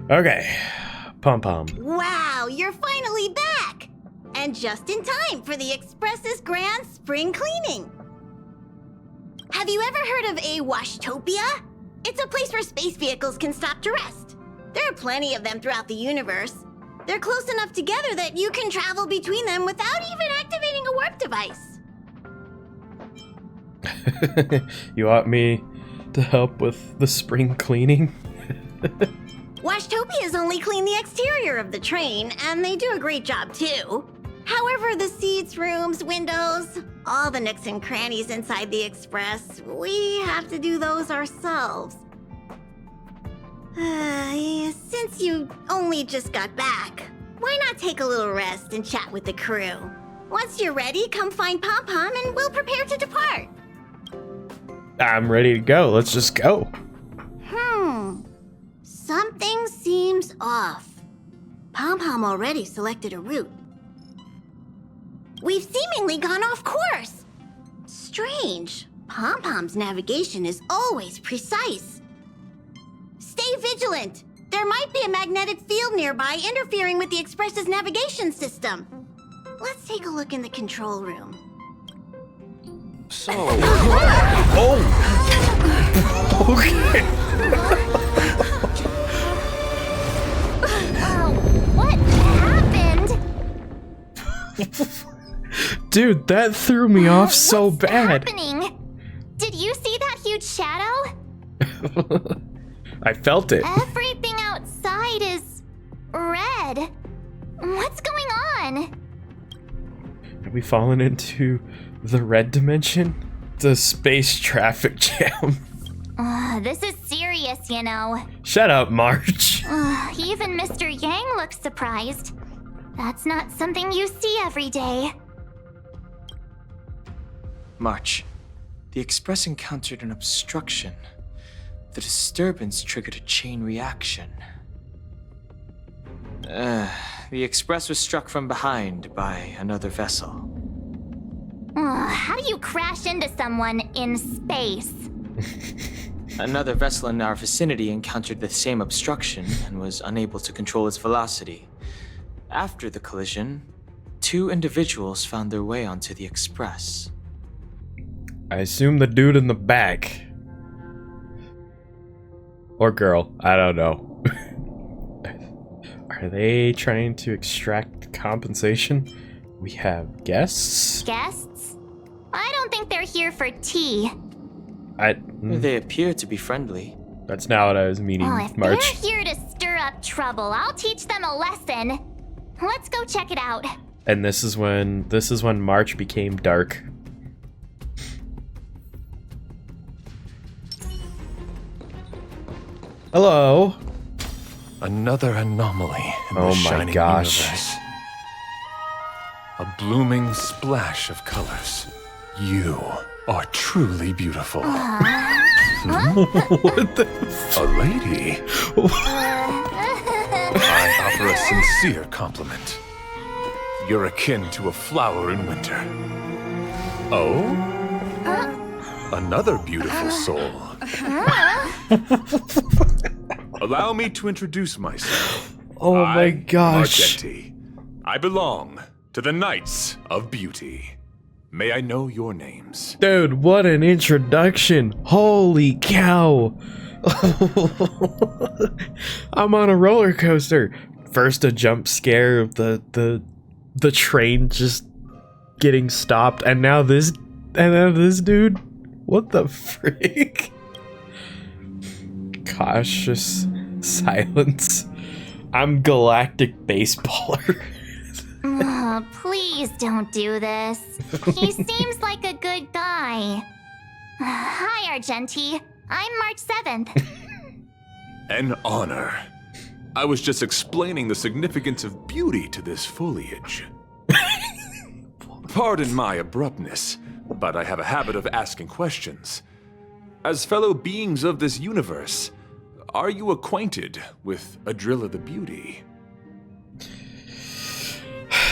Okay. Pom-pom. Wow, you're finally back! And just in time for the Express's grand spring cleaning. Have you ever heard of a washtopia? It's a place where space vehicles can stop to rest. There are plenty of them throughout the universe. They're close enough together that you can travel between them without even activating a warp device. You want me to help with the spring cleaning? Washtopias only clean the exterior of the train, and they do a great job too. However, the seats, rooms, windows, all the nooks and crannies inside the Express, we have to do those ourselves. Since you only just got back, why not take a little rest and chat with the crew? Once you're ready, come find Pom-Pom and we'll prepare to depart. I'm ready to go. Let's just go. Something seems off. Pom-Pom already selected a route. We've seemingly gone off course. Strange. Pom-Pom's navigation is always precise. Stay vigilant. There might be a magnetic field nearby interfering with the Express's navigation system. Let's take a look in the control room. So... Oh! Okay. What happened? Dude, that threw me off so bad. What's happening? Did you see that huge shadow? I felt it. Everything outside is red. What's going on? Have we fallen into the red dimension? The space traffic jam. This is serious, you know. Shut up, March. Even Mr. Yang looks surprised. That's not something you see every day. March, the Express encountered an obstruction. The disturbance triggered a chain reaction. The Express was struck from behind by another vessel. How do you crash into someone in space? Another vessel in our vicinity encountered the same obstruction and was unable to control its velocity. After the collision, 2 individuals found their way onto the Express. I assume the dude in the back. Or girl, I don't know. Are they trying to extract compensation? We have guests? Guests? I don't think they're here for tea. They appear to be friendly. That's not what I was meaning, If March. they're here to stir up trouble, I'll teach them a lesson. Let's go check it out. And this is when March became dark. Hello. Another anomaly in Oh the my shining gosh. universe. A blooming splash of colors. You are truly beautiful. What the? A lady. I offer a sincere compliment. You're akin to a flower in winter. Oh? Another beautiful soul. Allow me to introduce myself. Oh my I, gosh. Argenti. I belong to the Knights of Beauty. May I know your names? Dude, what an introduction. Holy cow. I'm on a roller coaster. First a jump scare of the train just getting stopped, and now this dude. What the frick? Cautious silence. I'm galactic baseballer. Please don't do this. He seems like a good guy. Hi, Argenti. I'm March 7th. An honor. I was just explaining the significance of beauty to this foliage. Pardon my abruptness, but I have a habit of asking questions. As fellow beings of this universe, are you acquainted with Adrilla the Beauty?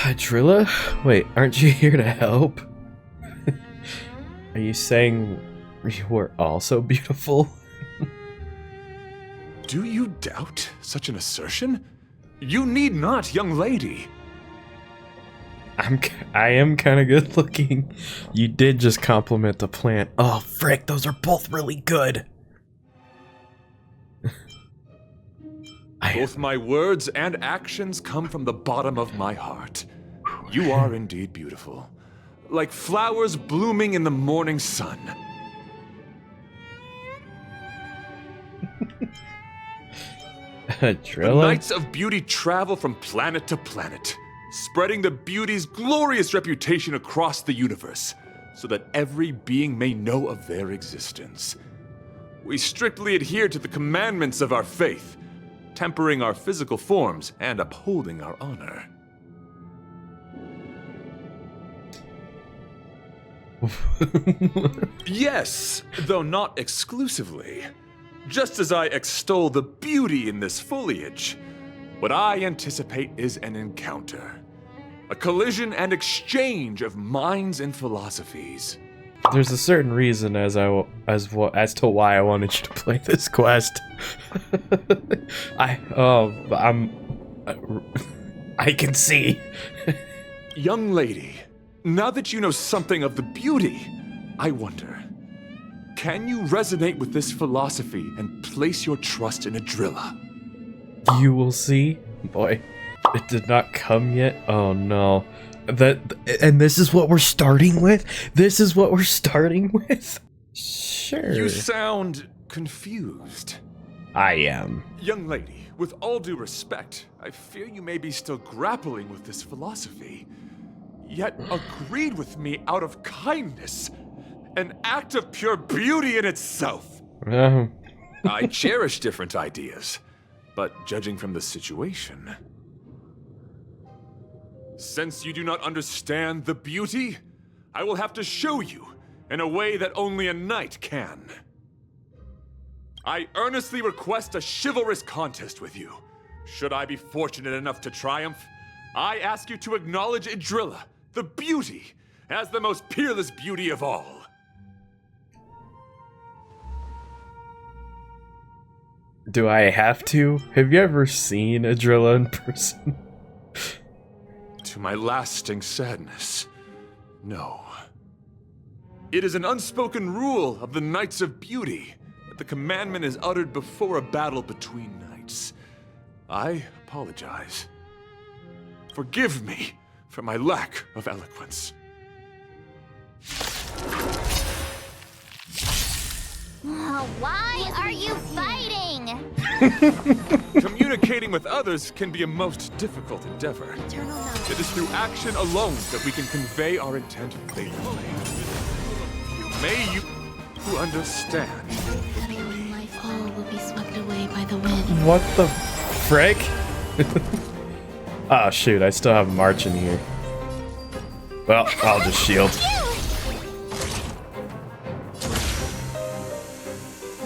Adrilla? Wait, aren't you here to help? Are you saying you were also beautiful? Do you doubt such an assertion? You need not, young lady. I am kind of good looking. You did just compliment the plant. Oh, frick, those are both really good. Both my words and actions come from the bottom of my heart. You are indeed beautiful, like flowers blooming in the morning sun. A The Drilla? Knights of Beauty travel from planet to planet, spreading the beauty's glorious reputation across the universe, so that every being may know of their existence. We strictly adhere to the commandments of our faith, tempering our physical forms and upholding our honor. Yes, though not exclusively. Just as I extol the beauty in this foliage, what I anticipate is an encounter. A collision and exchange of minds and philosophies. There's a certain reason as to why I wanted you to play this quest. I can see. Young lady, now that you know something of the beauty, I wonder, can you resonate with this philosophy and place your trust in Adrilla? You will see. Boy, it did not come yet. Oh no. And this is what we're starting with? This is what we're starting with? Sure. You sound confused. I am. Young lady, with all due respect, I fear you may be still grappling with this philosophy, yet agreed with me out of kindness, an act of pure beauty in itself. I cherish different ideas, but judging from the situation, since you do not understand the beauty, I will have to show you in a way that only a knight can. I earnestly request a chivalrous contest with you. Should I be fortunate enough to triumph, I ask you to acknowledge Adrilla, the beauty, as the most peerless beauty of all. Do I have to? Have you ever seen Adrilla in person? To my lasting sadness, no. It is an unspoken rule of the Knights of Beauty that the commandment is uttered before a battle between knights. I apologize. Forgive me for my lack of eloquence. Why are you fighting? Communicating with others can be a most difficult endeavor. It is through action alone that we can convey our intent faithfully. May you understand. Life all will be swept away by the wind. What the frick? Oh shoot, I still have March in here. Well, I'll just shield.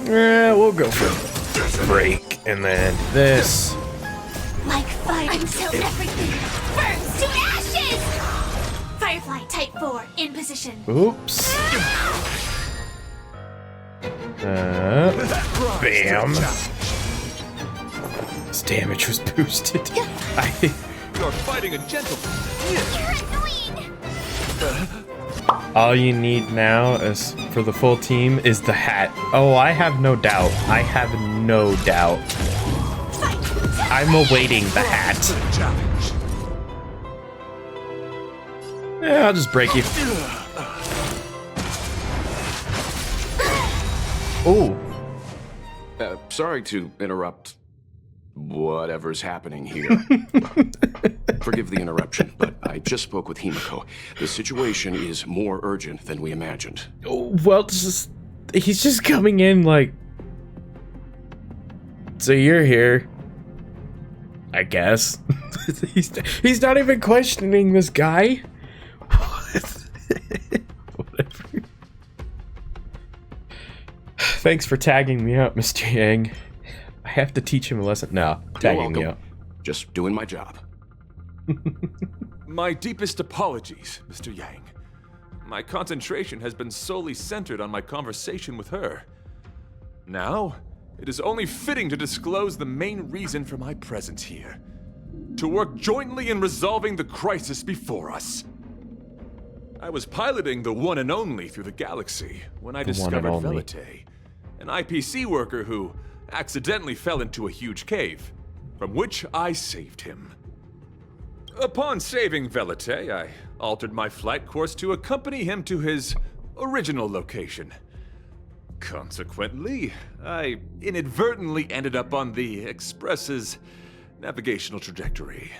Yeah, we'll go for break and then this. Like fire until everything burns to ashes! Firefly type 4 in position. Oops. Bam. His damage was boosted. You're fighting a gentleman. You're annoying! All you need now is for the full team is the hat. Oh, I have no doubt. I have no doubt. I'm awaiting the hat. Yeah, I'll just break you. Oh. Sorry to interrupt whatever's happening here. Forgive the interruption, but I just spoke with Himiko. The situation is more urgent than we imagined. Well, he's just coming in like, so you're here, I guess. he's not even questioning this guy. Whatever. Thanks for tagging me out, Mr. Yang. I have to teach him a lesson. No, tagging me out. Just doing my job. My deepest apologies, Mr. Yang. My concentration has been solely centered on my conversation with her. Now, it is only fitting to disclose the main reason for my presence here. To work jointly in resolving the crisis before us. I was piloting the one and only through the galaxy when I discovered Velite, an IPC worker who accidentally fell into a huge cave, from which I saved him. Upon saving Velite, I altered my flight course to accompany him to his original location. Consequently, I inadvertently ended up on the Express's navigational trajectory.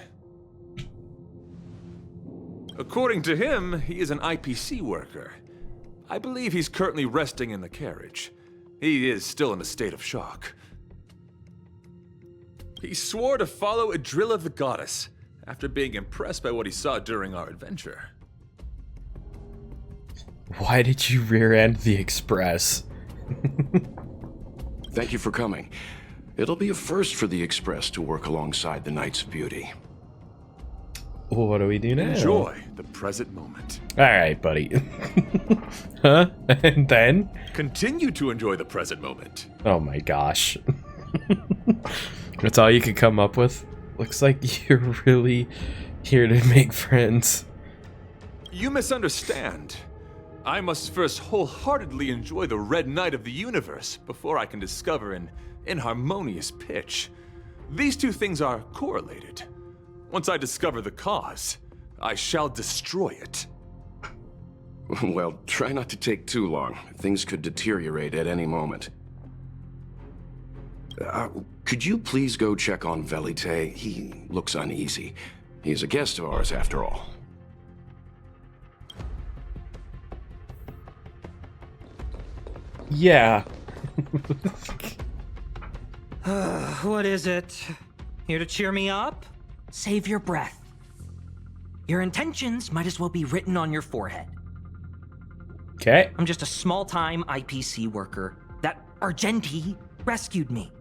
According to him, he is an IPC worker. I believe he's currently resting in the carriage. He is still in a state of shock. He swore to follow Adrilla the Goddess after being impressed by what he saw during our adventure. Why did you rear-end the Express? Thank you for coming. It'll be a first for the Express to work alongside the Knights of Beauty. What do we do now? Enjoy the present moment. Alright, buddy. Huh? And then? Continue to enjoy the present moment. Oh my gosh. That's all you could come up with? Looks like you're really here to make friends. You misunderstand. I must first wholeheartedly enjoy the red night of the universe before I can discover an inharmonious pitch. These two things are correlated. Once I discover the cause, I shall destroy it. Well, try not to take too long. Things could deteriorate at any moment. Could you please go check on Velite? He looks uneasy. He's a guest of ours, after all. Yeah. What is it? Here to cheer me up? Save your breath. Your intentions might as well be written on your forehead. Okay. I'm just a small-time IPC worker. That Argenti rescued me.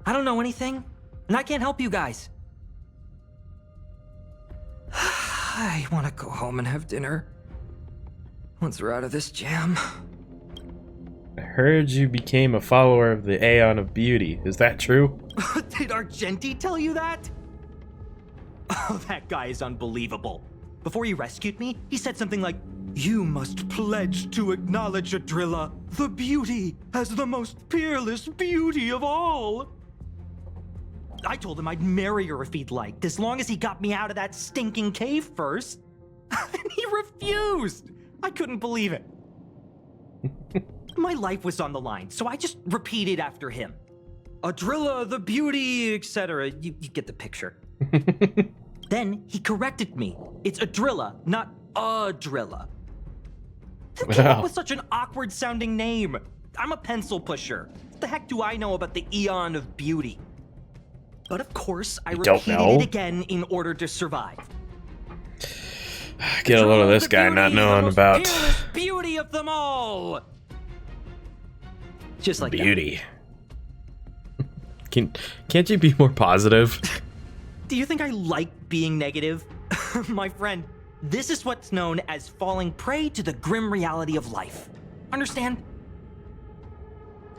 I don't know anything, and I can't help you guys. I want to go home and have dinner. Once we're out of this jam. I heard you became a follower of the Aeon of Beauty. Is that true? Did Argenti tell you that? Oh, that guy is unbelievable. Before he rescued me, he said something like, "You must pledge to acknowledge Adrilla, the beauty, as the most peerless beauty of all." I told him I'd marry her if he'd liked, as long as he got me out of that stinking cave first. And he refused. I couldn't believe it. My life was on the line, so I just repeated after him. Adrilla, the beauty, etc. You get the picture. Then he corrected me. It's Adrilla, not Adrilla. Who came up with such an awkward sounding name? I'm a pencil pusher. What the heck do I know about the Aeon of Beauty? But of course, I repeated it again in order to survive. Get a load of this guy not knowing about peerless beauty of them all. Just like beauty. Can't you be more positive? Do you think I like being negative? My friend, this is what's known as falling prey to the grim reality of life. Understand?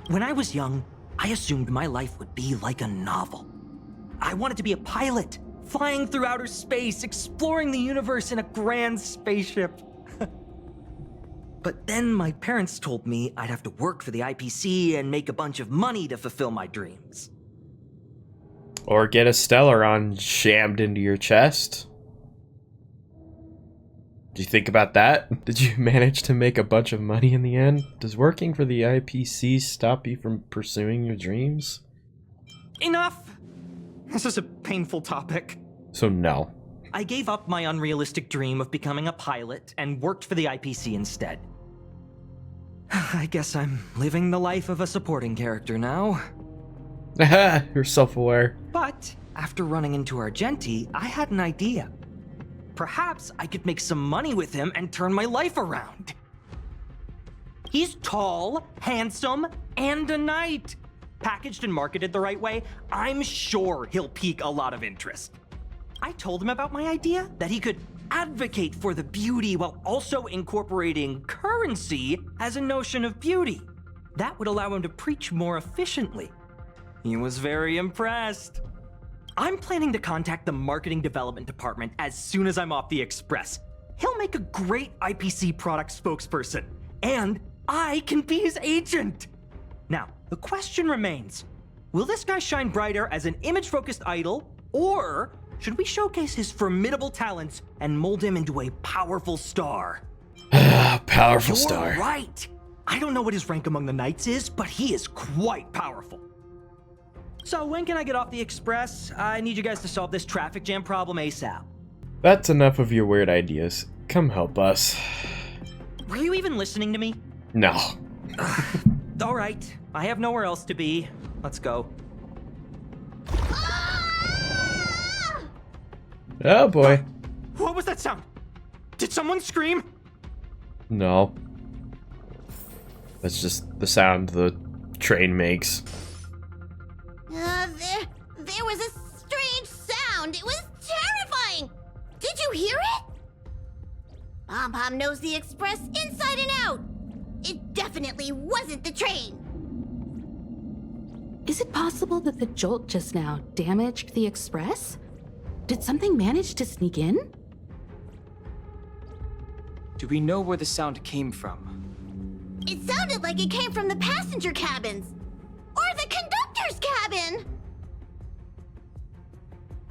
When I was young, I assumed my life would be like a novel. I wanted to be a pilot, flying through outer space, exploring the universe in a grand spaceship. But then my parents told me I'd have to work for the IPC and make a bunch of money to fulfill my dreams. Or get a Stellaron jammed into your chest? Did you think about that? Did you manage to make a bunch of money in the end? Does working for the IPC stop you from pursuing your dreams? Enough! This is a painful topic. So no. I gave up my unrealistic dream of becoming a pilot and worked for the IPC instead. I guess I'm living the life of a supporting character now. Haha, you're self-aware. But after running into Argenti, I had an idea. Perhaps I could make some money with him and turn my life around. He's tall, handsome, and a knight. Packaged and marketed the right way, I'm sure he'll pique a lot of interest. I told him about my idea, that he could advocate for the beauty while also incorporating currency as a notion of beauty. That would allow him to preach more efficiently. He was very impressed. I'm planning to contact the marketing development department as soon as I'm off the express. He'll make a great IPC product spokesperson, and I can be his agent. Now, the question remains, will this guy shine brighter as an image-focused idol, or should we showcase his formidable talents and mold him into a powerful star? Powerful You're star. right. I don't know what his rank among the knights is, but he is quite powerful. So when can I get off the express? I need you guys to solve this traffic jam problem ASAP. That's enough of your weird ideas. Come help us. Were you even listening to me? No. All right. I have nowhere else to be. Let's go. Oh boy. What was that sound? Did someone scream? No. That's just the sound the train makes. There was a strange sound. It was terrifying. Did you hear it? Pom-Pom knows the express inside and out. It definitely wasn't the train. Is it possible that the jolt just now damaged the express? Did something manage to sneak in? Do we know where the sound came from? It sounded like it came from the passenger cabins. Or the conductor's cabin.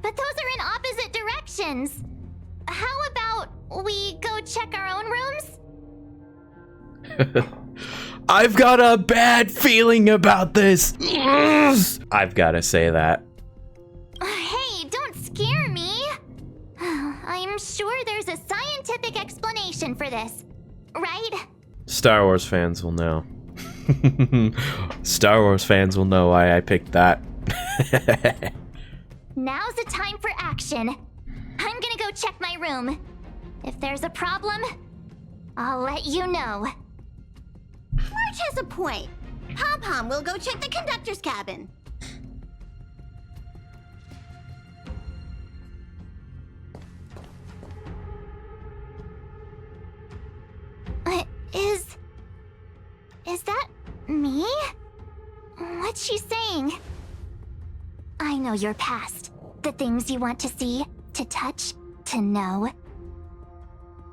But those are in opposite directions. How about we go check our own rooms? I've got a bad feeling about this. I've got to say that. Hey, don't scare me. I'm sure there's a scientific explanation for this, right? Star Wars fans will know. Star Wars fans will know why I picked that. Now's the time for action. I'm gonna go check my room. If there's a problem, I'll let you know. Marge has a point. Pom-Pom will go check the conductor's cabin. Is that me? What's she saying? I know your past. The things you want to see, to touch, to know.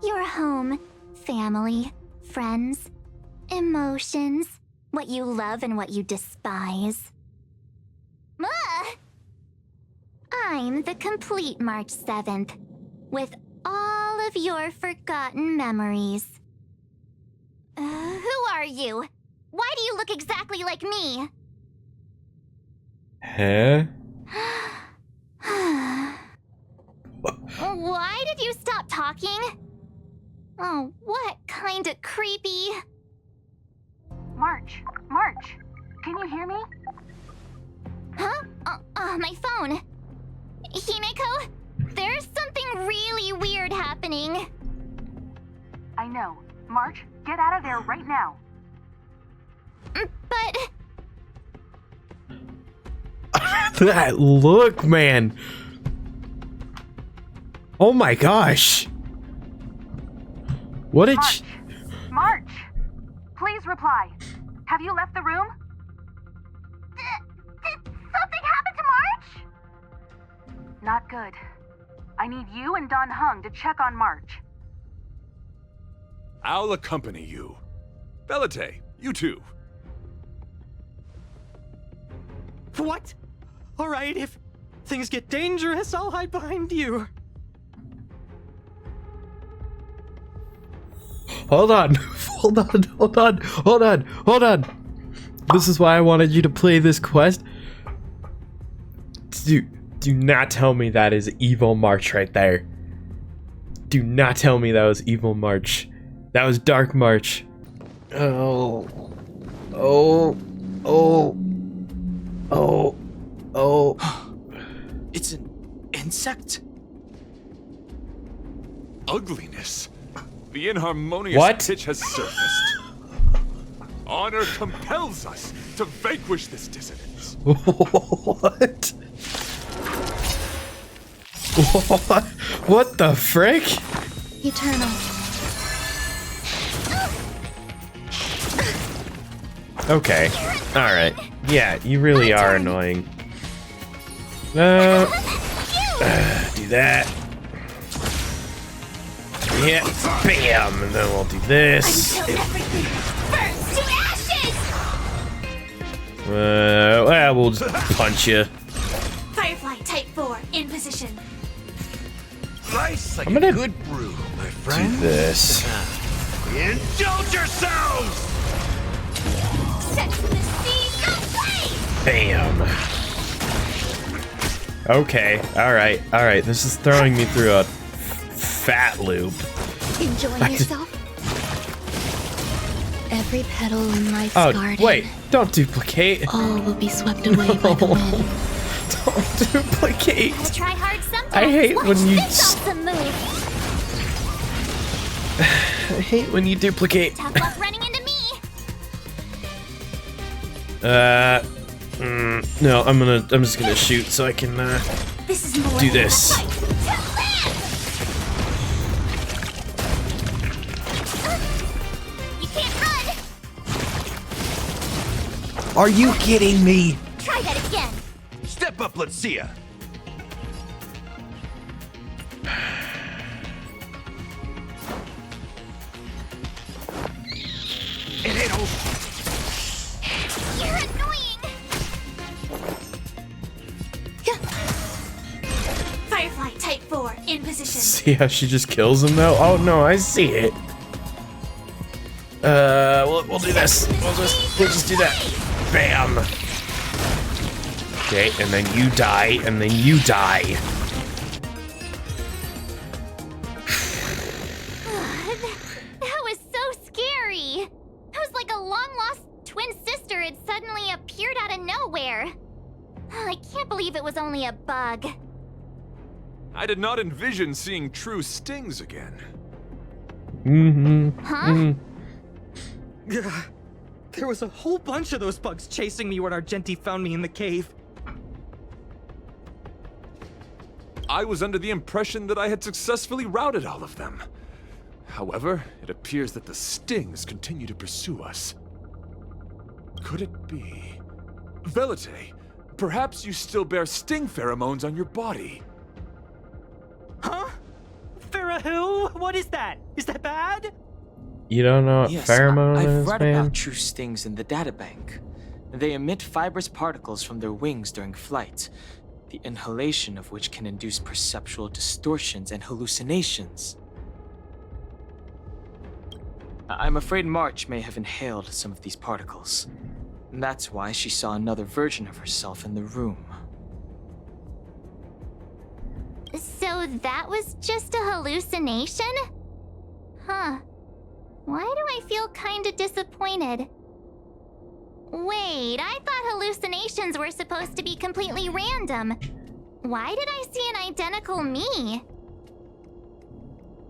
Your home, family, friends, emotions, what you love and what you despise. I'm the complete March 7th, with all of your forgotten memories. Who are you? Why do you look exactly like me? Huh? Why did you stop talking? Oh, what kind of creepy... March, can you hear me? Huh? My phone. Himeko, there's something really weird happening. I know. March, get out of there right now. But... That look, man. Oh my gosh. What did she... March, please reply. Have you left the room? Did something happen to March? Not good. I need you and Don Hung to check on March. I'll accompany you. Belate, you too. What? All right, if things get dangerous, I'll hide behind you. Hold on. Hold on. This is why I wanted you to play this quest. Do not tell me that is Evil March right there. Do not tell me that was Evil March. That was Dark March. Oh. It's an insect? Ugliness. The inharmonious What? pitch has surfaced. Honor compels us to vanquish this dissonance. What? What the frick? Eternal. Okay. Alright. Yeah, you really are annoying. Do that. Yeah, bam! And then we'll do this. Until everything burns to ashes! Well, we'll just punch you. Firefly Type 4 in position. Slice like I'm gonna a good brew, my friend. Do this. Indulge yourselves! Set the seas ablaze! Bam. Okay, alright. This is throwing me through a fat loop. Enjoying yourself? Every petal in life's Oh, garden. wait, don't duplicate. All will be swept away by the wind. Don't duplicate. Gotta try hard sometimes. I hate Watch when you this awesome move. I hate when you duplicate. Tough luck running into me. No, I'm just gonna shoot so I can This is more do than this. a fight to live. You can't run. Are you kidding me? Try that again. Step up, let's see ya. It ain't over. You're annoying. Firefly Type 4 in position. See how she just kills him though? Oh no, I see it. We'll do this. We'll just do that. Bam. Okay, and then you die, and then you die. That was so scary. It was like a long-lost twin sister had suddenly appeared out of nowhere. I can't believe it was only a bug. I did not envision seeing true stings again. Huh? There was a whole bunch of those bugs chasing me when Argenti found me in the cave. I was under the impression that I had successfully routed all of them. However, it appears that the stings continue to pursue us. Could it be... Velite, perhaps you still bear sting pheromones on your body. Huh? Farah, what is that? Is that bad? You don't know what Yes, pheromone I've is, read man? about true stings in the databank. They emit fibrous particles from their wings during flight, the inhalation of which can induce perceptual distortions and hallucinations. I'm afraid March may have inhaled some of these particles. That's why she saw another version of herself in the room. So that was just a hallucination? Huh. Why do I feel kinda disappointed? Wait, I thought hallucinations were supposed to be completely random. Why did I see an identical me?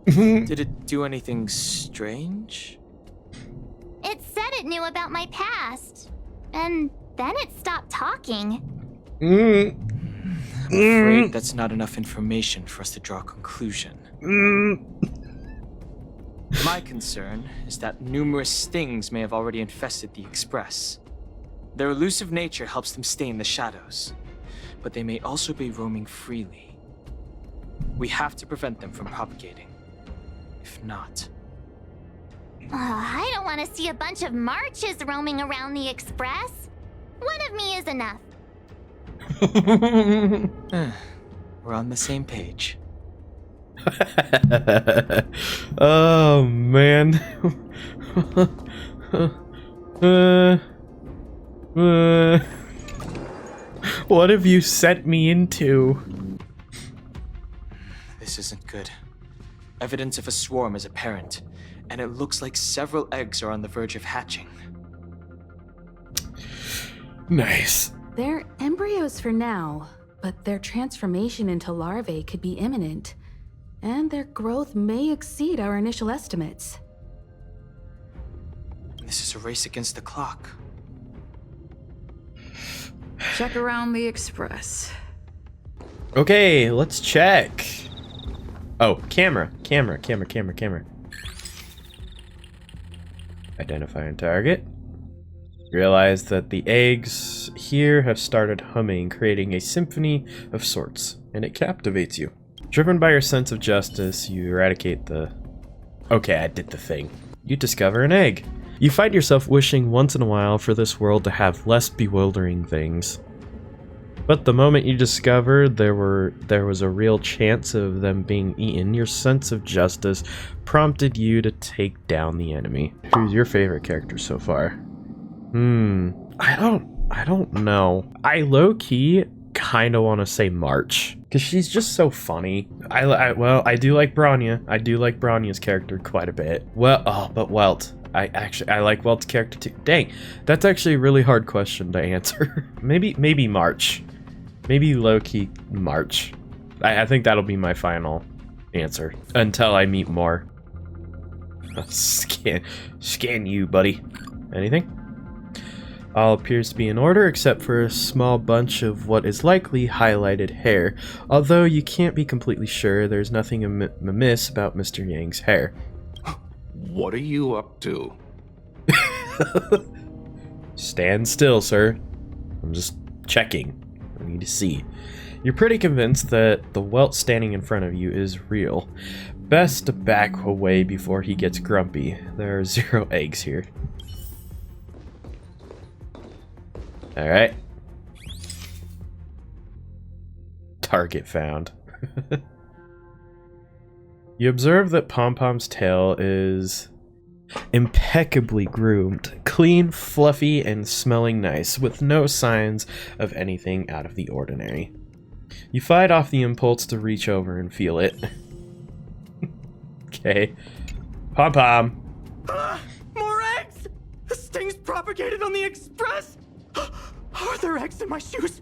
Did it do anything strange? It said it knew about my past. And then it stopped talking. I'm afraid that's not enough information for us to draw a conclusion. My concern is that numerous stings may have already infested the Express. Their elusive nature helps them stay in the shadows, but they may also be roaming freely. We have to prevent them from propagating. If not... I don't want to see a bunch of marches roaming around the Express. One of me is enough. We're on the same page. Oh man. What have you set me into? This isn't good. Evidence of a swarm is apparent, and it looks like several eggs are on the verge of hatching. Nice. They're embryos for now, but their transformation into larvae could be imminent, and their growth may exceed our initial estimates. This is a race against the clock. Check around the Express. Okay, let's check. Oh, camera. Identifying target. You realize that the eggs here have started humming, creating a symphony of sorts, and it captivates you. Driven by your sense of justice, you eradicate the... Okay, I did the thing. You discover an egg. You find yourself wishing once in a while for this world to have less bewildering things. But the moment you discovered there was a real chance of them being eaten, your sense of justice prompted you to take down the enemy. Who's your favorite character so far? I don't know. I low-key kind of want to say March, because she's just so funny. Well, I do like Bronya. I do like Bronya's character quite a bit. Well, but Welt. I like Welt's character too. Dang, that's actually a really hard question to answer. maybe March. Maybe low-key March. I think that'll be my final answer until I meet more. Scan you, buddy. Anything? All appears to be in order except for a small bunch of what is likely highlighted hair. Although you can't be completely sure, there's nothing amiss about Mr. Yang's hair. What are you up to? Stand still, sir. I'm just checking. I need to see. You're pretty convinced that the welt standing in front of you is real. Best to back away before he gets grumpy. There are 0 eggs here. Alright. Target found. You observe that Pom-Pom's tail is impeccably groomed, clean, fluffy, and smelling nice, with no signs of anything out of the ordinary. You fight off the impulse to reach over and feel it. Okay. Pom-Pom! More eggs! The sting's propagated on the express! Are there eggs in my shoes?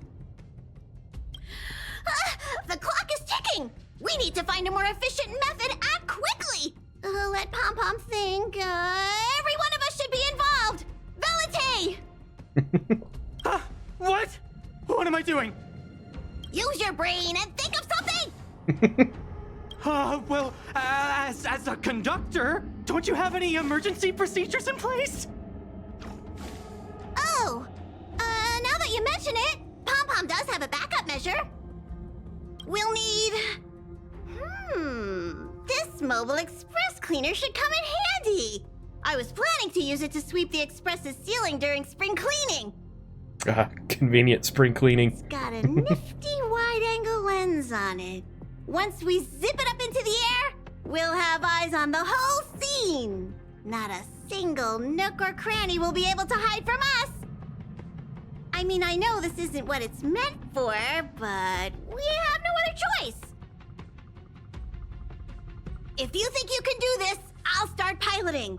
The clock is ticking! We need to find a more efficient method. Act quickly! Let Pom-Pom think. Every one of us should be involved! Velite! What? What am I doing? Use your brain and think of something! Well, as a conductor, don't you have any emergency procedures in place? Oh, now that you mention it, Pom-Pom does have a backup measure. We'll need... This mobile express cleaner should come in handy. I was planning to use it to sweep the express's ceiling during spring cleaning. Convenient spring cleaning. It's got a nifty wide-angle lens on it. Once we zip it up into the air, we'll have eyes on the whole scene. Not a single nook or cranny will be able to hide from us. I mean, I know this isn't what it's meant for, but we have no other choice. If you think you can do this, I'll start piloting.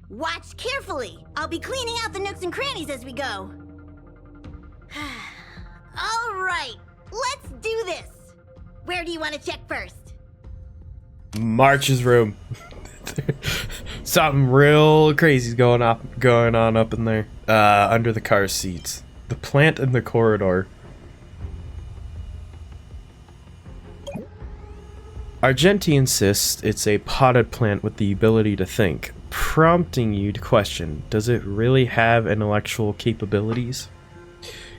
Watch carefully. I'll be cleaning out the nooks and crannies as we go. All right, let's do this. Where do you want to check first? March's room. Something real crazy's going on up in there. Under the car seats. The plant in the corridor. Argenti insists it's a potted plant with the ability to think, prompting you to question, does it really have intellectual capabilities?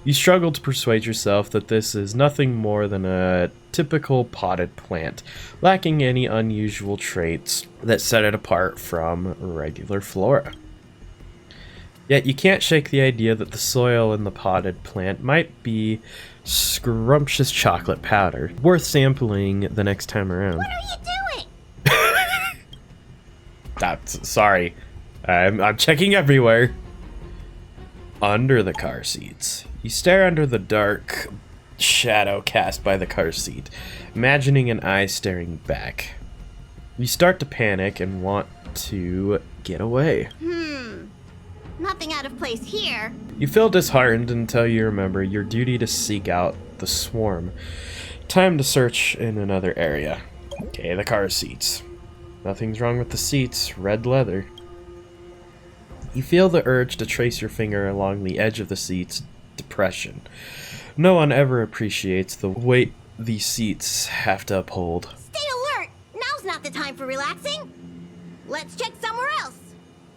You struggle to persuade yourself that this is nothing more than a typical potted plant, lacking any unusual traits that set it apart from regular flora. Yet you can't shake the idea that the soil in the potted plant might be scrumptious chocolate powder, worth sampling the next time around. What are you doing? Sorry. I'm checking everywhere. Under the car seats. You stare under the dark shadow cast by the car seat, imagining an eye staring back. You start to panic and want to get away. Nothing out of place here. You feel disheartened until you remember your duty to seek out the swarm. Time to search in another area. Okay, the car seats. Nothing's wrong with the seats, red leather. You feel the urge to trace your finger along the edge of the seat's depression. No one ever appreciates the weight these seats have to uphold. Stay alert! Now's not the time for relaxing. Let's check somewhere else.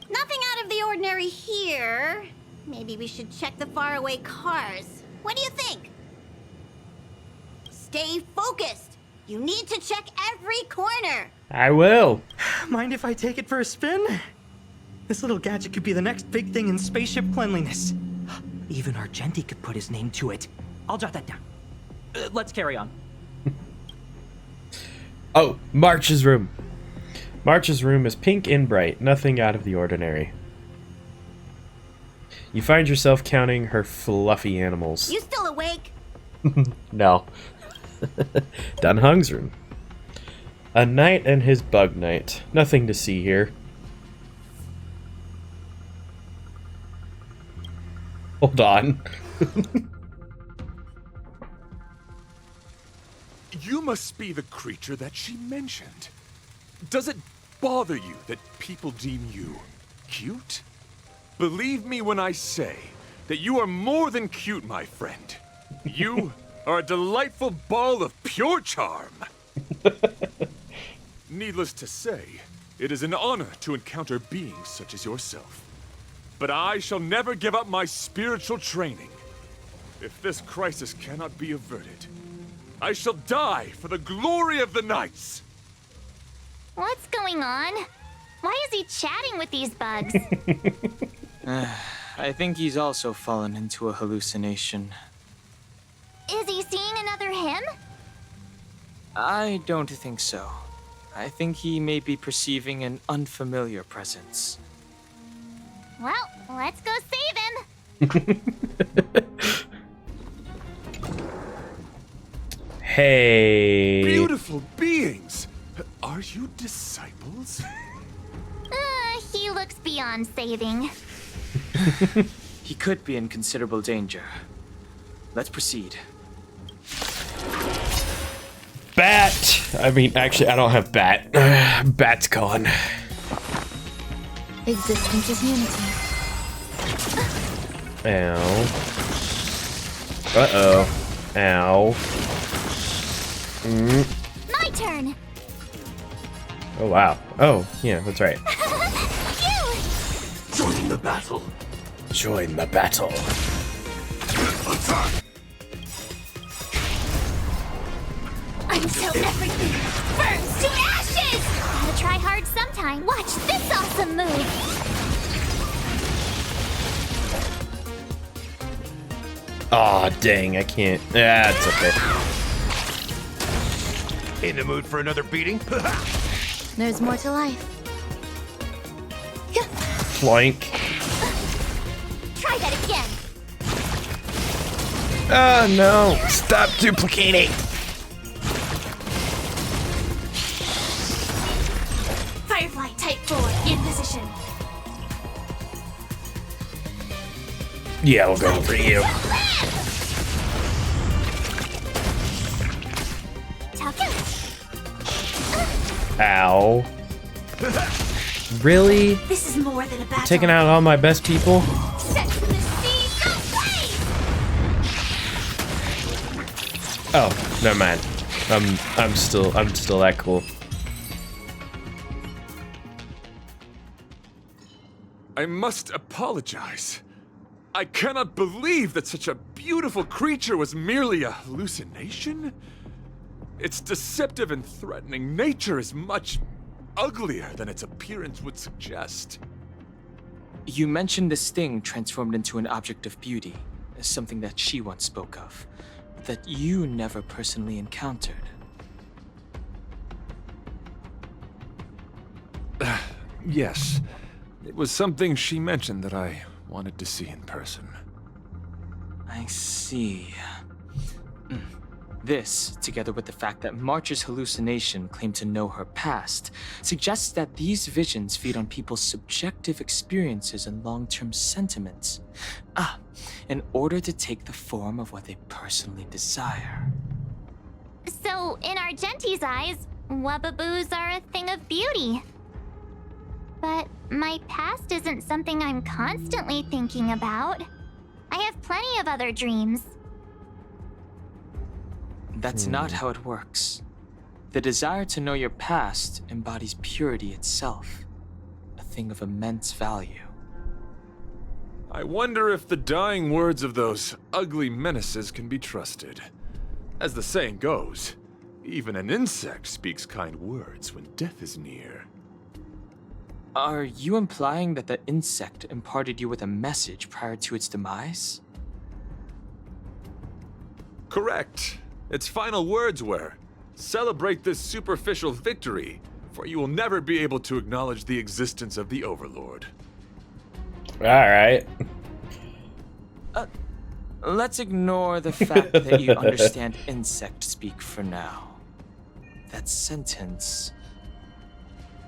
Nothing out of the ordinary here. Maybe we should check the faraway cars. What do you think? Stay focused. You need to check every corner. I will. Mind if I take it for a spin? This little gadget could be the next big thing in spaceship cleanliness. Even Argenti could put his name to it. I'll jot that down. Let's carry on. Oh, March's room. March's room is pink and bright, nothing out of the ordinary. You find yourself counting her fluffy animals. You still awake? No. Dan Hung's room. A knight and his bug knight. Nothing to see here. Hold on. You must be the creature that she mentioned. Does it bother you that people deem you cute? Believe me when I say that you are more than cute, my friend. You are a delightful ball of pure charm. Needless to say, it is an honor to encounter beings such as yourself. But I shall never give up my spiritual training. If this crisis cannot be averted, I shall die for the glory of the Knights! What's going on? Why is he chatting with these bugs? I think he's also fallen into a hallucination. Is he seeing another him? I don't think so. I think he may be perceiving an unfamiliar presence. Well, let's go save him. Hey. Beautiful beings! Are you disciples? He looks beyond saving. He could be in considerable danger. Let's proceed. Bat! I mean, actually, I don't have bat. Bat's gone. Existence is unity. Ow. Uh-oh. Ow. My turn. Oh, wow. Oh, yeah, that's right. Join the battle. Join the battle. Until everything burns to ashes! Gotta try hard sometime. Watch this awesome move! Aw, dang, I can't. Yeah, it's okay. In the mood for another beating? There's more to life. Flank. Try that again. Oh, no. Stop duplicating. Firefly Type 4 in position. Yeah, we'll go for you. Ow. Really? This is more than a battle. Taking out all my best people? Sex in the sea, go play! Oh, never mind. I'm still that cool. I must apologize. I cannot believe that such a beautiful creature was merely a hallucination. Its deceptive and threatening nature is much uglier than its appearance would suggest. You mentioned this thing transformed into an object of beauty, something that she once spoke of, that you never personally encountered. Yes, it was something she mentioned that I wanted to see in person. I see. This, together with the fact that March's hallucination claimed to know her past, suggests that these visions feed on people's subjective experiences and long-term sentiments. In order to take the form of what they personally desire. So, in Argenti's eyes, Wubbaboos are a thing of beauty. But my past isn't something I'm constantly thinking about. I have plenty of other dreams. That's not how it works. The desire to know your past embodies purity itself, a thing of immense value. I wonder if the dying words of those ugly menaces can be trusted. As the saying goes, even an insect speaks kind words when death is near. Are you implying that the insect imparted you with a message prior to its demise? Correct. Its final words were, "Celebrate this superficial victory, for you will never be able to acknowledge the existence of the Overlord." Alright. Let's ignore the fact that you understand insect speak for now. That sentence...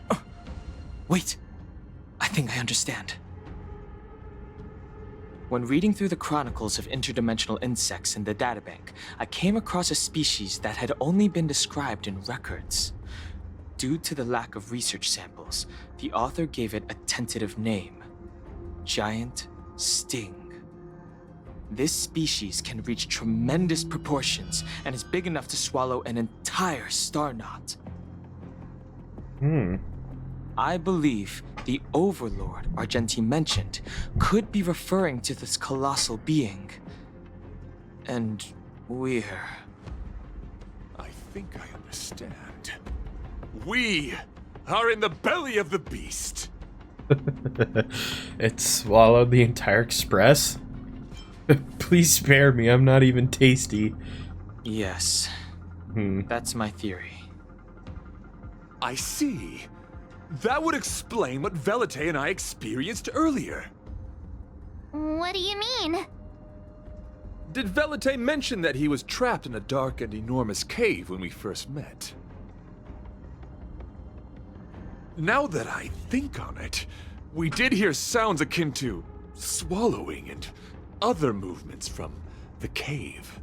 Oh, wait, I think I understand. When reading through the chronicles of interdimensional insects in the databank, I came across a species that had only been described in records. Due to the lack of research samples, the author gave it a tentative name: Giant Sting. This species can reach tremendous proportions and is big enough to swallow an entire star knot. I believe the Overlord Argenti mentioned could be referring to this colossal being. And we're... I think I understand. We are in the belly of the beast. It swallowed the entire express? Please spare me, I'm not even tasty. Yes, that's my theory. I see. That would explain what Velite and I experienced earlier. What do you mean? Did Velite mention that he was trapped in a dark and enormous cave when we first met? Now that I think on it, we did hear sounds akin to swallowing and other movements from the cave.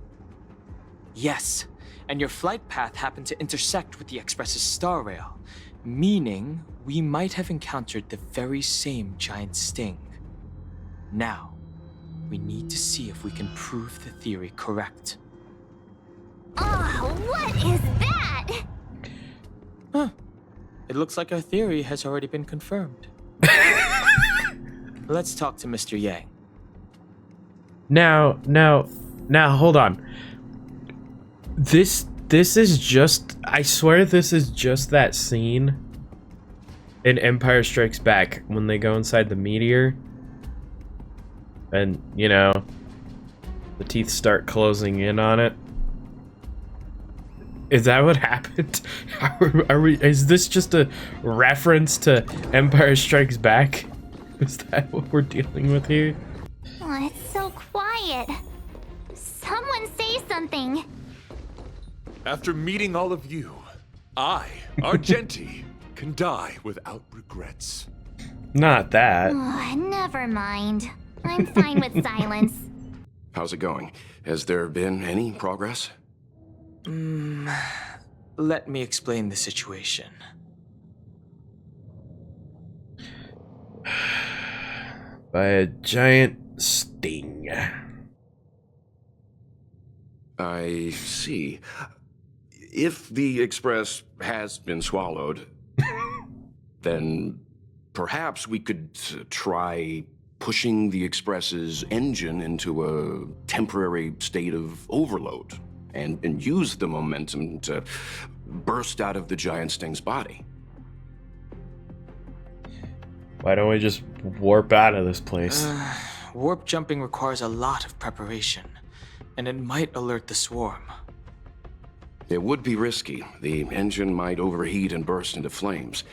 Yes, and your flight path happened to intersect with the Express's star rail, meaning we might have encountered the very same giant sting. Now, we need to see if we can prove the theory correct. Oh, what is that? Huh. It looks like our theory has already been confirmed. Let's talk to Mr. Yang. Now, hold on. This is just, I swear this is just that scene in Empire Strikes Back when they go inside the meteor and, you know, the teeth start closing in on it. Is that what happened? Is this just a reference to Empire Strikes Back? Is that what we're dealing with here? Oh, it's so quiet. Someone say something. After meeting all of you, I, Argenti, can die without regrets. Not that. Oh, never mind. I'm fine with silence. How's it going? Has there been any progress? Let me explain the situation. By a giant sting. I see. If the Express has been swallowed, then perhaps we could try pushing the Express's engine into a temporary state of overload and use the momentum to burst out of the giant sting's body. Why don't we just warp out of this place? Warp jumping requires a lot of preparation, and it might alert the swarm. It would be risky. The engine might overheat and burst into flames.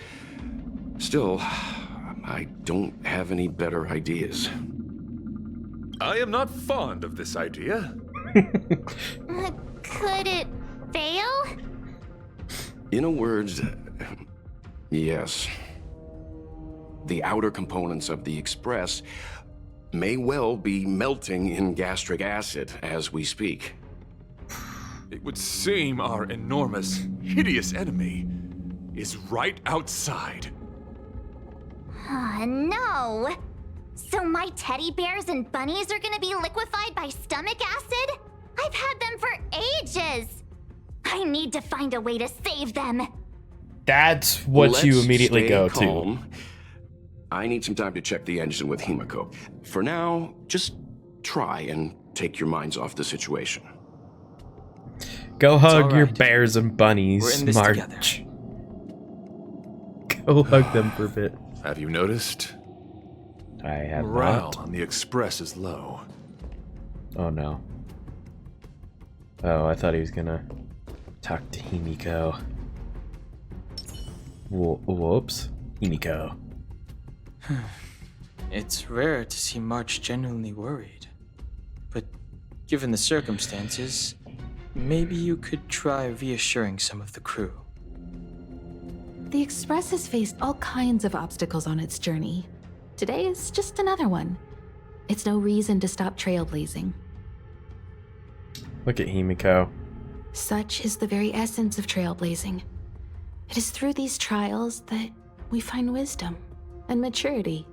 Still, I don't have any better ideas. I am not fond of this idea. Could it fail? In a word, yes. The outer components of the Express may well be melting in gastric acid as we speak. It would seem our enormous, hideous enemy is right outside. No. So my teddy bears and bunnies are gonna be liquefied by stomach acid? I've had them for ages. I need to find a way to save them. That's what you immediately go to. I need some time to check the engine with Himiko. For now, just try and take your minds off the situation. Go hug your alright. bears and bunnies, We're in this March. Go hug them for a bit. Have you noticed? I have Morale not. on the Express is low. Oh no. Oh, I thought he was gonna talk to Himiko. Whoops. Himiko. It's rare to see March genuinely worried. But given the circumstances, maybe you could try reassuring some of the crew. The Express has faced all kinds of obstacles on its journey. Today is just another one. It's no reason to stop trailblazing. Look at Himiko. Such is the very essence of trailblazing. It is through these trials that we find wisdom and maturity.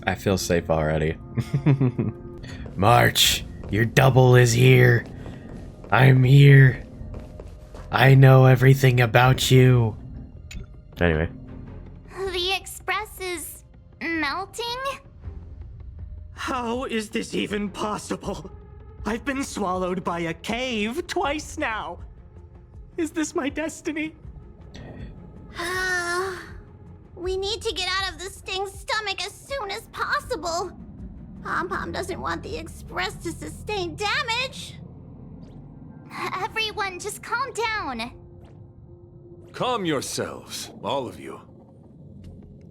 I feel safe already. March, your double is here. I'm here. I know everything about you. Anyway. The Express is melting? How is this even possible? I've been swallowed by a cave twice now. Is this my destiny? We need to get out of this thing's stomach as soon as possible. Pom-Pom doesn't want the Express to sustain damage. Everyone, just calm down. Calm yourselves, all of you.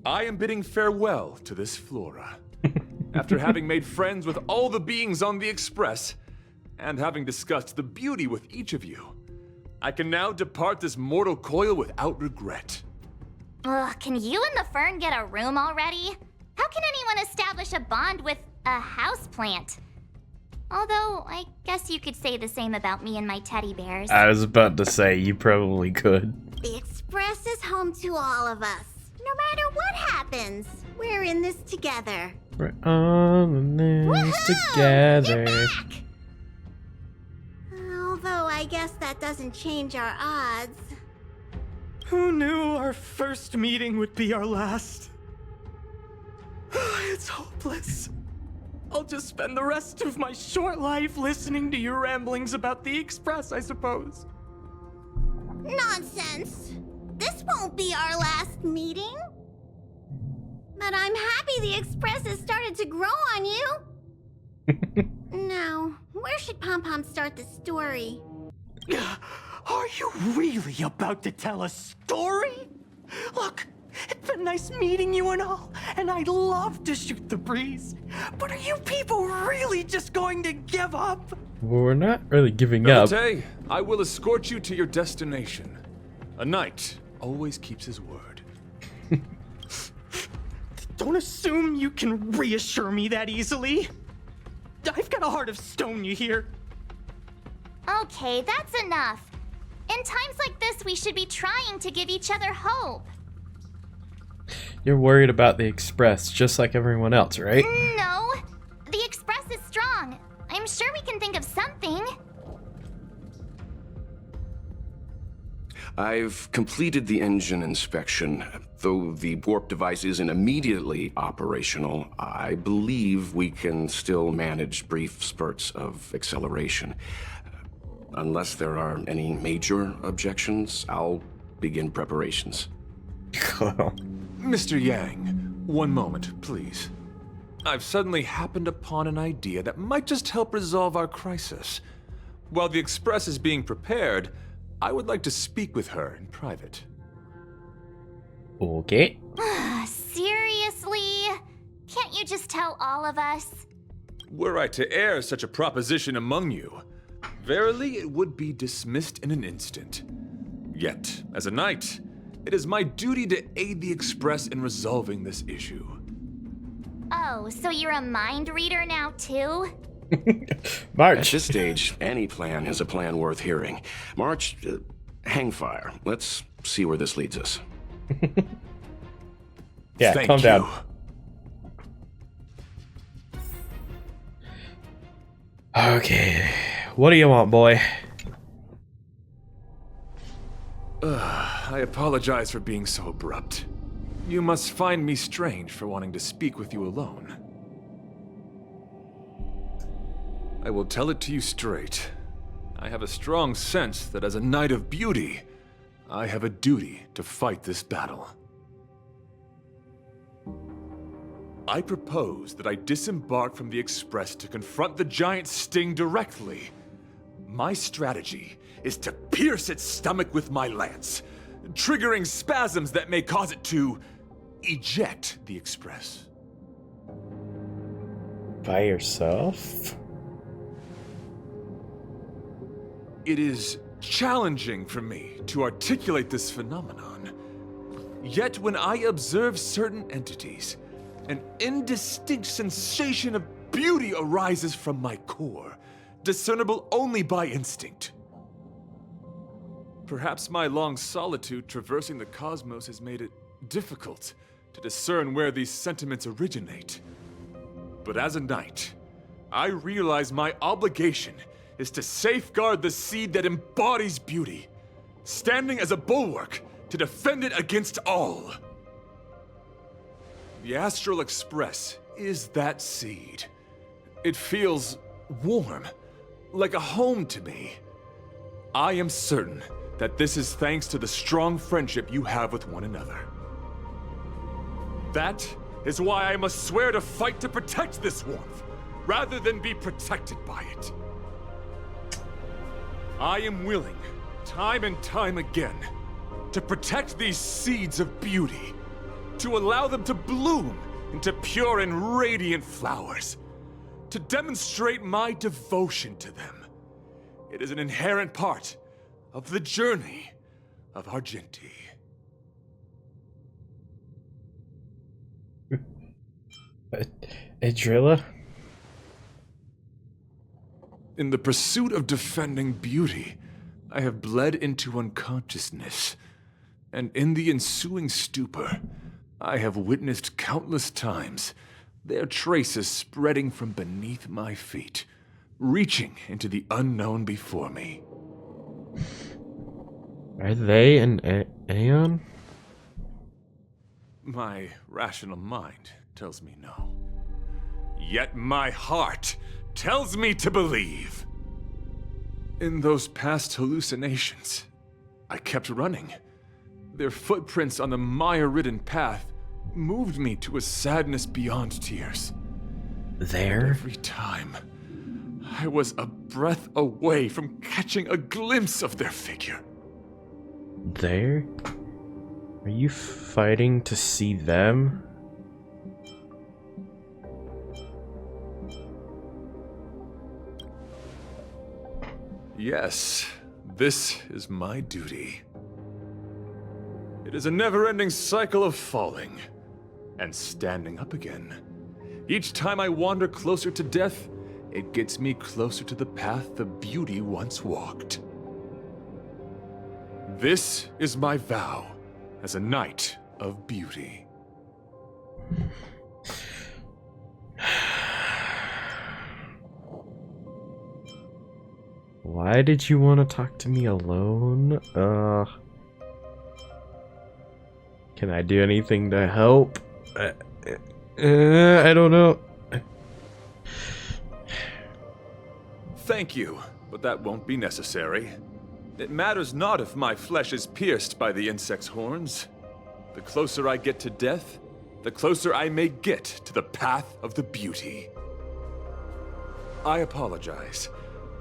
I am bidding farewell to this flora. After having made friends with all the beings on the Express, and having discussed the beauty with each of you, I can now depart this mortal coil without regret. Ugh, can you and the fern get a room already? How can anyone establish a bond with a houseplant? Although, I guess you could say the same about me and my teddy bears. I was about to say, you probably could. The Express is home to all of us. No matter what happens, we're in this together. We're all in this Woohoo! together. Get back! Although I guess that doesn't change our odds. Who knew our first meeting would be our last? It's hopeless. I'll just spend the rest of my short life listening to your ramblings about the Express, I suppose. Nonsense. This won't be our last meeting. But I'm happy the Express has started to grow on you. Now, where should Pom-Pom start the story? Are you really about to tell a story? Look, it's been nice meeting you and all, and I'd love to shoot the breeze. But are you people really just going to give up? Well, we're not really giving up. Nate, I will escort you to your destination. A knight always keeps his word. Don't assume you can reassure me that easily. I've got a heart of stone, you hear? Okay, that's enough. In times like this, we should be trying to give each other hope. You're worried about the Express, just like everyone else, right? No, the Express is strong. I'm sure we can think of something. I've completed the engine inspection. Though the warp device isn't immediately operational, I believe we can still manage brief spurts of acceleration. Unless there are any major objections, I'll begin preparations. Mr. Yang, one moment, please. I've suddenly happened upon an idea that might just help resolve our crisis. While the Express is being prepared, I would like to speak with her in private. Okay. Seriously? Can't you just tell all of us? Were I to air such a proposition among you, verily it would be dismissed in an instant. Yet, as a knight, it is my duty to aid the Express in resolving this issue. Oh, so you're a mind reader now too? March. At this stage, any plan is a plan worth hearing. March, hang fire. Let's see where this leads us. Yeah, Thank calm you. down. Okay. What do you want, boy? I apologize for being so abrupt. You must find me strange for wanting to speak with you alone. I will tell it to you straight. I have a strong sense that as a Knight of Beauty, I have a duty to fight this battle. I propose that I disembark from the Express to confront the giant Sting directly. My strategy is to pierce its stomach with my lance, triggering spasms that may cause it to eject the Express. By yourself? It is challenging for me to articulate this phenomenon. Yet when I observe certain entities, an indistinct sensation of beauty arises from my core, discernible only by instinct. Perhaps my long solitude traversing the cosmos has made it difficult to discern where these sentiments originate. But as a knight, I realize my obligation is to safeguard the seed that embodies beauty, standing as a bulwark to defend it against all. The Astral Express is that seed. It feels warm, like a home to me. I am certain that this is thanks to the strong friendship you have with one another. That is why I must swear to fight to protect this warmth, rather than be protected by it. I am willing, time and time again, to protect these seeds of beauty, to allow them to bloom into pure and radiant flowers, to demonstrate my devotion to them. It is an inherent part of the journey of Argenti. Adrilla? In the pursuit of defending beauty, I have bled into unconsciousness, and in the ensuing stupor, I have witnessed countless times their traces spreading from beneath my feet, reaching into the unknown before me. Are they an Aeon? My rational mind tells me no. Yet my heart tells me to believe. In those past hallucinations, I kept running. Their footprints on the mire-ridden path moved me to a sadness beyond tears. There? Every time, I was a breath away from catching a glimpse of their figure. There? Are you fighting to see them? Yes, this is my duty. It is a never-ending cycle of falling and standing up again. Each time I wander closer to death, it gets me closer to the path the beauty once walked. This is my vow as a knight of beauty. Why did you want to talk to me alone? Can I do anything to help? I don't know. Thank you, but that won't be necessary. It matters not if my flesh is pierced by the insect's horns. The closer I get to death, the closer I may get to the path of the beauty. I apologize.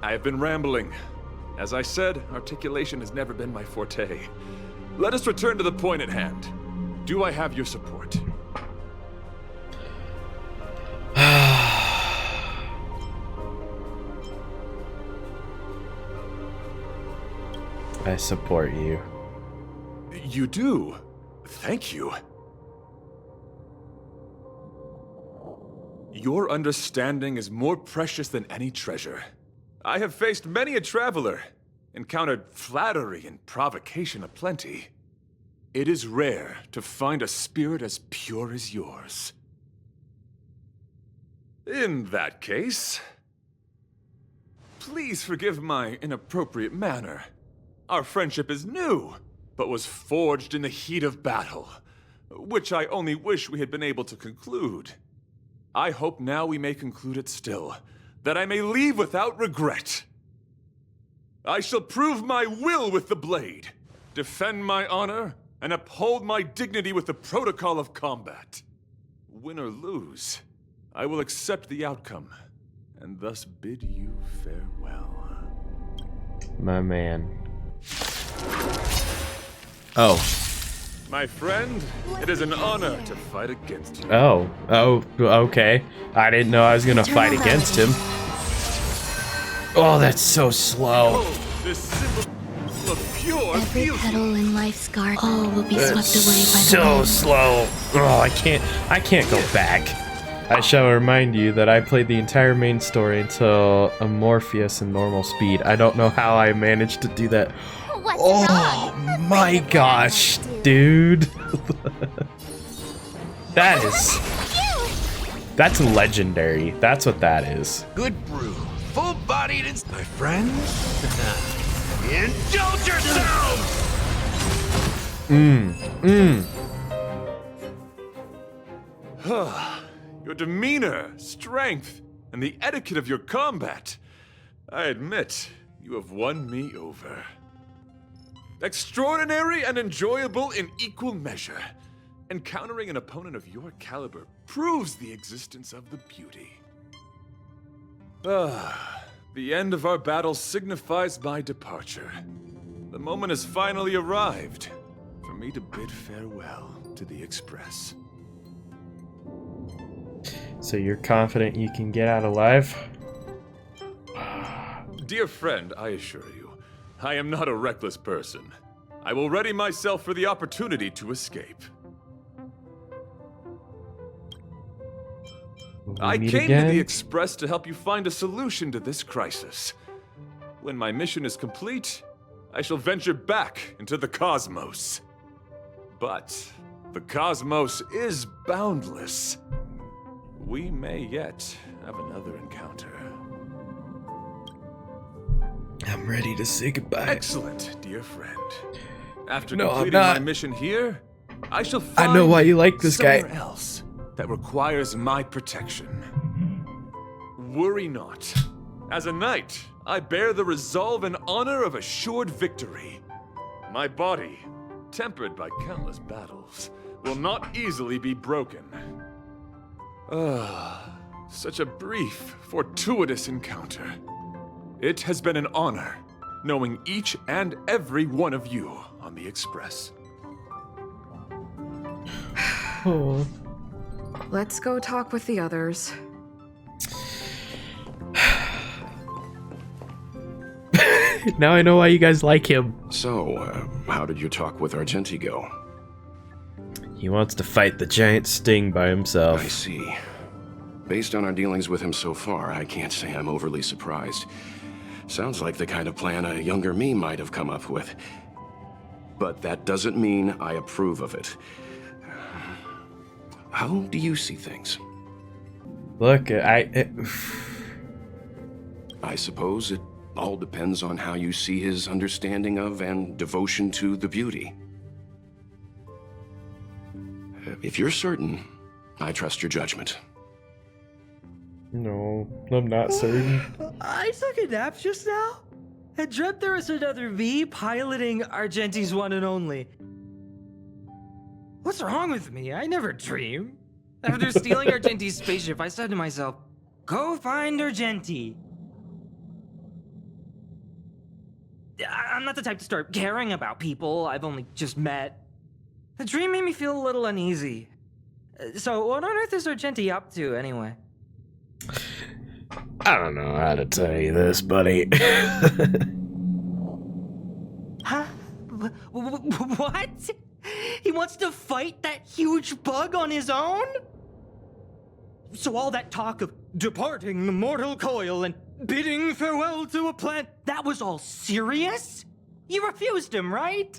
I have been rambling. As I said, articulation has never been my forte. Let us return to the point at hand. Do I have your support? I support you. You do? Thank you. Your understanding is more precious than any treasure. I have faced many a traveler, encountered flattery and provocation aplenty. It is rare to find a spirit as pure as yours. In that case, please forgive my inappropriate manner. Our friendship is new, but was forged in the heat of battle. which I only wish we had been able to conclude. I hope now we may conclude it still, that I may leave without regret. I shall prove my will with the blade, defend my honor, and uphold my dignity with the protocol of combat. Win or lose, I will accept the outcome, and thus bid you farewell. My man. Oh. My friend, it is an honor to fight against you. Oh, okay. I didn't know I was gonna fight against him. Oh, that's so slow. Oh, this symbol of pure Every beauty. petal in life's garden, all will be That's swept away by the so wind. slow. Oh, I can't go back. I shall remind you that I played the entire main story until a Morpheus in normal speed. I don't know how I managed to do that. What's Oh wrong? my gosh, dude. That's legendary. That's what that is. Good brew. Full-bodied and... My friends? Indulge yourselves! Your demeanor, strength, and the etiquette of your combat. I admit, you have won me over. Extraordinary and enjoyable in equal measure. Encountering an opponent of your caliber proves the existence of the beauty. The end of our battle signifies my departure. The moment has finally arrived for me to bid farewell to the Express. So you're confident you can get out alive? Dear friend, I assure you, I am not a reckless person. I will ready myself for the opportunity to escape. I came to the Express to help you find a solution to this crisis. When my mission is complete, I shall venture back into the cosmos. But the cosmos is boundless. We may yet have another encounter. I'm ready to say goodbye. Excellent, dear friend. After No, I'm completing my not. mission here, I shall find I know why you like this guy. somewhere else that requires my protection. Worry not. As a knight, I bear the resolve and honor of assured victory. My body, tempered by countless battles, will not easily be broken. Such a brief, fortuitous encounter. It has been an honor knowing each and every one of you on the Express. Oh. Let's go talk with the others. Now I know why you guys like him. So, how did your talk with Argenti go? He wants to fight the giant Sting by himself. I see. Based on our dealings with him so far, I can't say I'm overly surprised. Sounds like the kind of plan a younger me might have come up with. But that doesn't mean I approve of it. How do you see things? Look, I suppose it all depends on how you see his understanding of and devotion to the beauty. If you're certain, I trust your judgment. No, I'm not certain. I took a nap just now and dreamt there was another me piloting Argenti's one and only. What's wrong with me? I never dream. After stealing Argenti's spaceship, I said to myself, go find Argenti. I'm not the type to start caring about people I've only just met. The dream made me feel a little uneasy. So what on earth is Argenti up to, anyway? I don't know how to tell you this, buddy. Huh? What? He wants to fight that huge bug on his own? So all that talk of departing the mortal coil and bidding farewell to a plant, that was all serious? You refused him, right?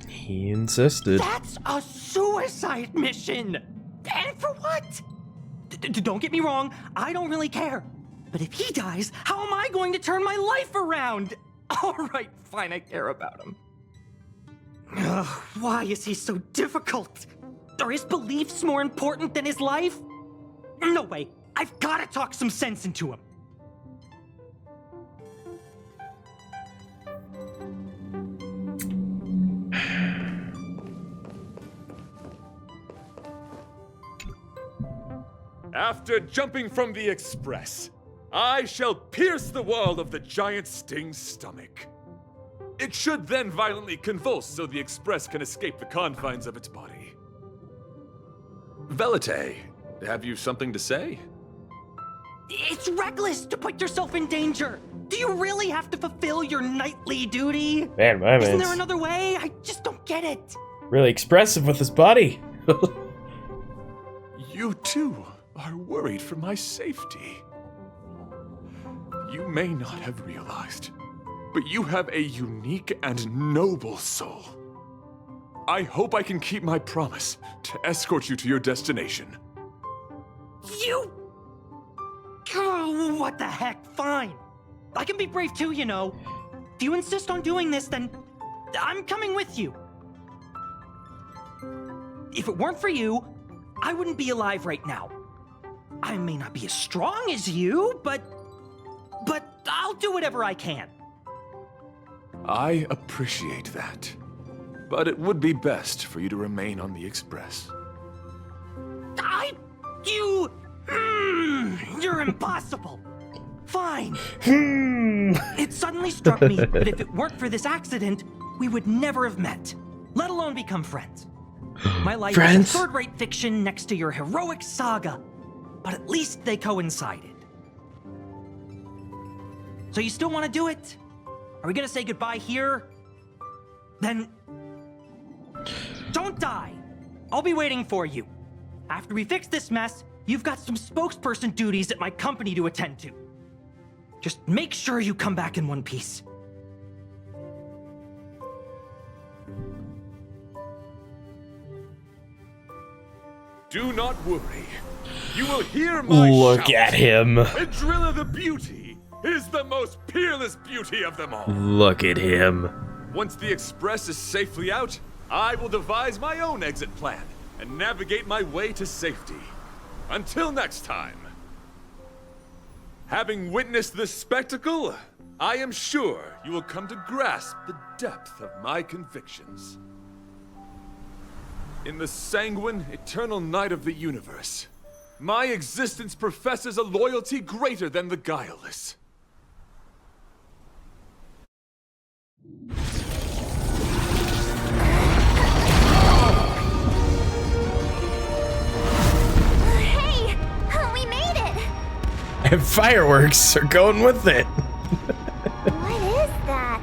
He insisted. That's a suicide mission! And for what? Don't get me wrong, I don't really care. But if he dies, how am I going to turn my life around? Alright, fine, I care about him. Ugh, why is he so difficult? Are his beliefs more important than his life? No way, I've gotta talk some sense into him. After jumping from the express, I shall pierce the wall of the giant sting's stomach. It should then violently convulse so the express can escape the confines of its body. Velite, have you something to say? It's reckless to put yourself in danger. Do you really have to fulfill your nightly duty? Man, my Isn't there man's another way? I just don't get it. really expressive with his body. You too are worried for my safety. You may not have realized, but you have a unique and noble soul. I hope I can keep my promise to escort you to your destination. You... Oh, what the heck? Fine. I can be brave too, you know. If you insist on doing this, then I'm coming with you. If it weren't for you, I wouldn't be alive right now. I may not be as strong as you, but I'll do whatever I can. I appreciate that, but it would be best for you to remain on the Express. You're impossible. Fine. It suddenly struck me that if it weren't for this accident, we would never have met, let alone become friends. My life is a third-rate fiction next to your heroic saga, but at least they coincided. So you still want to do it? Are we gonna say goodbye here? Then don't die. I'll be waiting for you. After we fix this mess, you've got some spokesperson duties at my company to attend to. Just make sure you come back in one piece. Do not worry. You will hear my Look shout. at him. Adrilla the Beauty is the most peerless beauty of them all. Look at him. Once the Express is safely out, I will devise my own exit plan and navigate my way to safety. Until next time. Having witnessed this spectacle, I am sure you will come to grasp the depth of my convictions. In the sanguine, eternal night of the universe, my existence professes a loyalty greater than the guileless. Hey! We made it! And fireworks are going with it. What is that?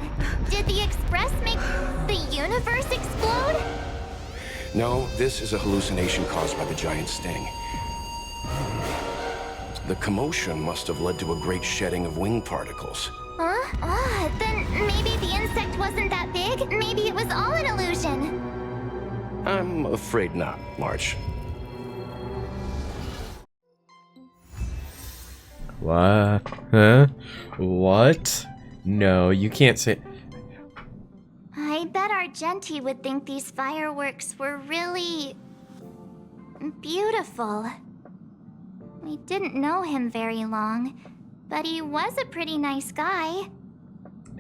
Did the Express make the universe explode? No, this is a hallucination caused by the giant sting. The commotion must have led to a great shedding of wing particles. Huh? Then maybe the insect wasn't that big? Maybe it was all an illusion? I'm afraid not, March. What? Huh? What? No, you can't say. I bet Argenti would think these fireworks were really... beautiful. We didn't know him very long, but he was a pretty nice guy.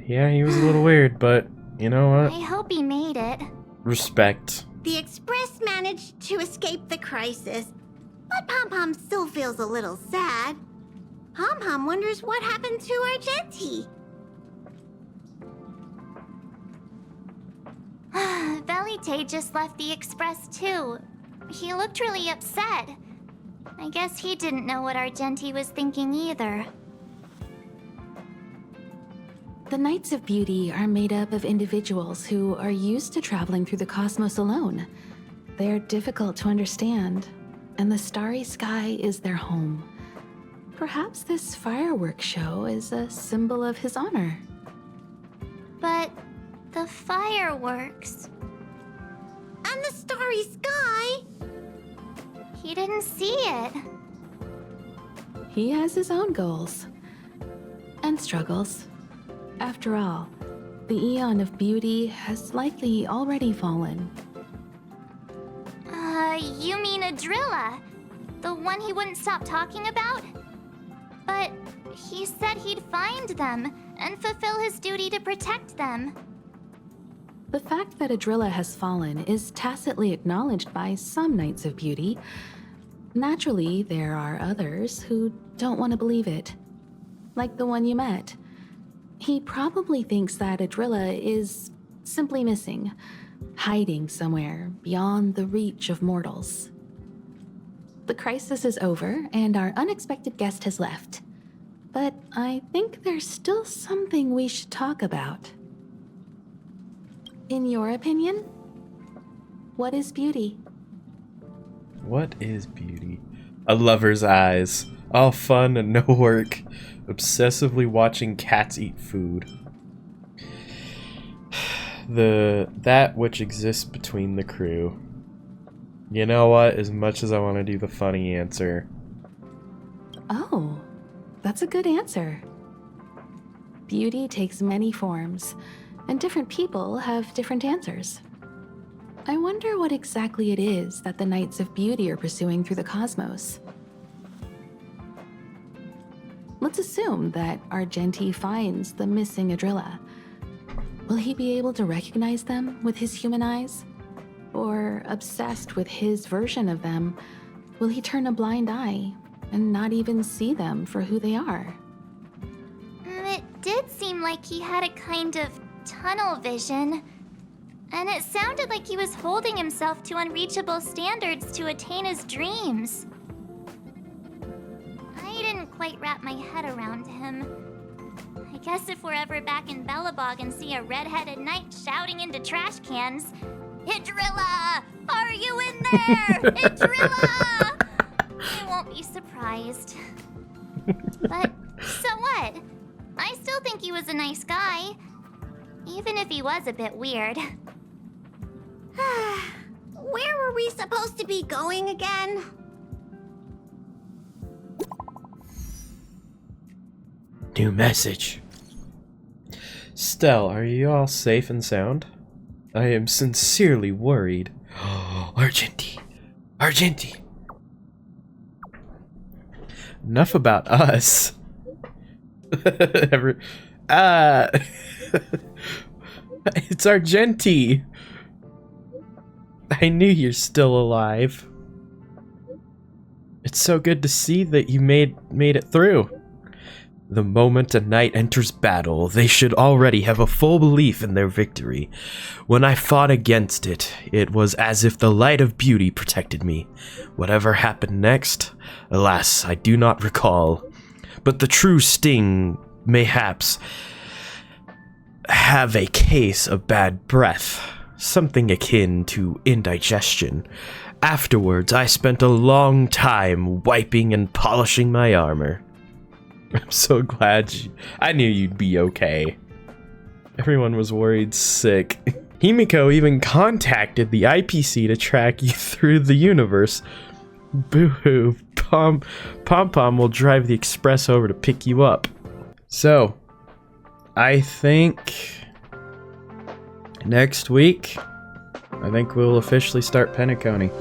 Yeah, he was a little weird, but you know what? I hope he made it. Respect. The Express managed to escape the crisis, but Pom Pom still feels a little sad. Pom Pom wonders what happened to Argenti. Velite just left the Express too. He looked really upset. I guess he didn't know what Argenti was thinking either. The Knights of Beauty are made up of individuals who are used to traveling through the cosmos alone. They're difficult to understand, and the starry sky is their home. Perhaps this fireworks show is a symbol of his honor. But the fireworks... And the starry sky? He didn't see it. He has his own goals and struggles. After all, The Eon of Beauty has likely already fallen. You mean Adrilla? The one he wouldn't stop talking about? But he said he'd find them and fulfill his duty to protect them. The fact that Adrilla has fallen is tacitly acknowledged by some Knights of Beauty. Naturally, there are others who don't want to believe it. Like the one you met. He probably thinks that Adrilla is simply missing, hiding somewhere beyond the reach of mortals. The crisis is over, and our unexpected guest has left. But I think there's still something we should talk about. In your opinion, what is beauty? What is beauty? A lover's eyes. All fun and no work. Obsessively watching cats eat food. That which exists between the crew. You know what? As much as I want to do the funny answer. Oh, that's a good answer. Beauty takes many forms, and different people have different answers. I wonder what exactly it is that the Knights of Beauty are pursuing through the cosmos. Let's assume that Argenti finds the missing Adrilla. Will he be able to recognize them with his human eyes? Or, obsessed with his version of them, will he turn a blind eye and not even see them for who they are? It did seem like he had a kind of tunnel vision. And it sounded like he was holding himself to unreachable standards to attain his dreams. I didn't quite wrap my head around him. I guess if we're ever back in Belobog and see a red-headed knight shouting into trash cans, "Idrilla! Are you in there? Idrilla!" I won't be surprised. But so what? I still think he was a nice guy, even if he was a bit weird. Where were we supposed to be going again? New message. Stell, are you all safe and sound? I am sincerely worried. Argenti! Argenti! Enough about us. It's Argenti! I knew you're still alive. It's so good to see that you made it through. The moment a knight enters battle, they should already have a full belief in their victory. When I fought against it, it was as if the light of beauty protected me. Whatever happened next, alas, I do not recall. But the true sting, mayhaps, have a case of bad breath, something akin to indigestion. Afterwards, I spent a long time wiping and polishing my armor. I'm so glad I knew you'd be okay. Everyone was worried sick. Himiko even contacted the IPC to track you through the universe. Boo-hoo. Pom-Pom will drive the express over to pick you up. So, I think next week, we'll officially start Penacony.